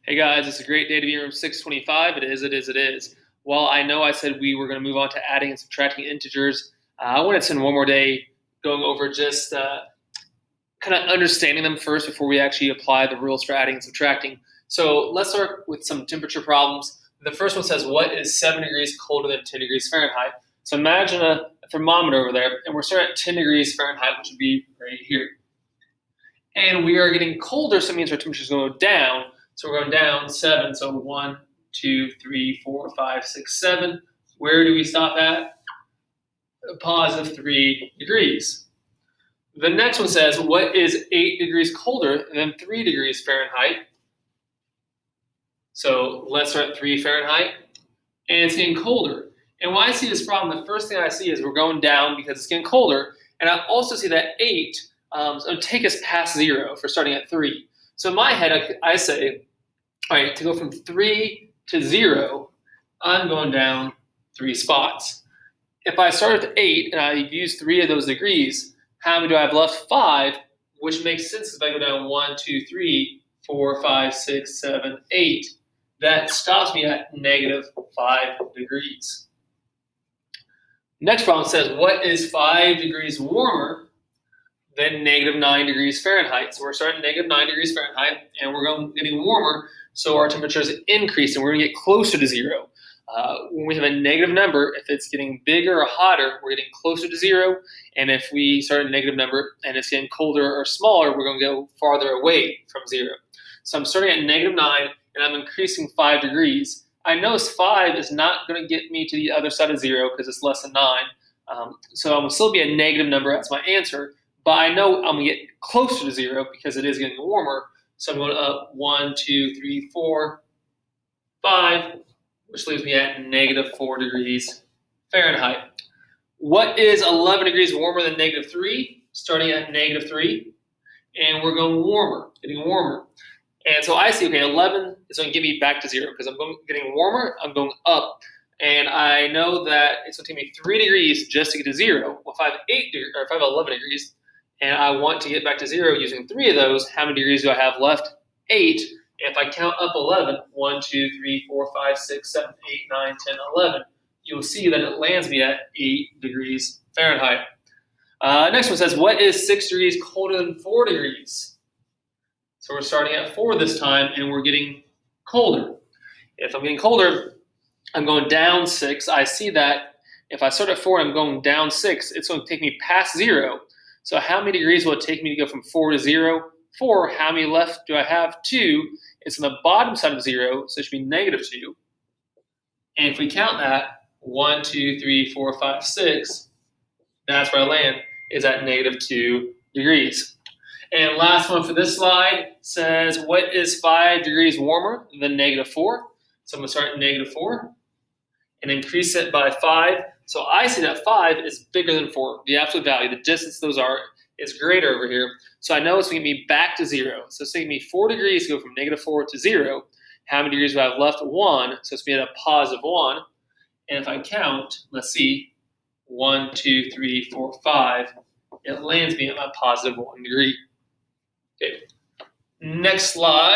Hey guys, it's a great day to be in room 625. It is. Well, I know I said we were going to move on to adding and subtracting integers. I want to spend one more day going over just kind of understanding them first before we actually apply the rules for adding and subtracting. So let's start with some temperature problems. The first one says, what is 7 degrees colder than 10 degrees Fahrenheit? So imagine a thermometer over there, and we're starting at 10 degrees Fahrenheit, which would be right here. And we are getting colder, so it means our temperature is going to go down. So we're going down 7. So 1, 2, 3, 4, 5, 6, 7. Where do we stop at? A positive 3 degrees. The next one says, what is 8 degrees colder than 3 degrees Fahrenheit? So let's start at 3 Fahrenheit. And it's getting colder. And when I see this problem, the first thing I see is we're going down because it's getting colder. And I also see that 8 it'll take us past 0 for starting at 3. So in my head, I say, all right, to go from 3 to 0, I'm going down 3 spots. If I start with 8 and I use 3 of those degrees, how many do I have left? 5, which makes sense if I go down 1, 2, 3, 4, 5, 6, 7, 8. That stops me at negative 5 degrees. Next problem says, what is 5 degrees warmer than negative 9 degrees Fahrenheit? So we're starting at negative 9 degrees Fahrenheit, and we're getting warmer, so our temperature is increasing. We're going to get closer to 0. When we have a negative number, if it's getting bigger or hotter, we're getting closer to 0. And if we start a negative number and it's getting colder or smaller, we're going to go farther away from 0. So I'm starting at negative 9, and I'm increasing 5 degrees. I notice 5 is not going to get me to the other side of 0 because it's less than 9. So I'm going to still be a negative number as my answer. But I know I'm going to get closer to 0 because it is getting warmer. So I'm going up 1, 2, 3, 4, 5, which leaves me at negative 4 degrees Fahrenheit. What is 11 degrees warmer than negative 3? Starting at negative 3. And we're going warmer, getting warmer. And so I see, okay, 11 is going to get me back to 0 because I'm getting warmer, I'm going up. And I know that it's going to take me 3 degrees just to get to 0. Well, if I have 11 degrees, and I want to get back to 0 using 3 of those, how many degrees do I have left? 8. And if I count up 11, 1, 2, 3, 4, 5, 6, 7, 8, 9, 10, 11, you'll see that it lands me at 8 degrees Fahrenheit. Next one says, what is 6 degrees colder than 4 degrees? So we're starting at 4 this time, and we're getting colder. If I'm getting colder, I'm going down 6. I see that if I start at 4 and I'm going down 6, it's going to take me past 0. So how many degrees will it take me to go from 4 to 0? 4, how many left do I have? 2. It's on the bottom side of 0, so it should be negative 2. And if we count that, 1, 2, 3, 4, 5, 6, that's where I land, is at negative 2 degrees. And last one for this slide says, what is 5 degrees warmer than negative 4? So I'm going to start at negative 4 and increase it by 5. So I see that 5 is bigger than 4. The absolute value, the distance those are, is greater over here. So I know it's going to be back to 0. So it's taking me 4 degrees to go from negative 4 to 0. How many degrees do I have left? 1. So it's going to be at a positive 1. And if I count, let's see, 1, 2, 3, 4, 5, it lands me at my positive 1 degree. Okay. Next slide.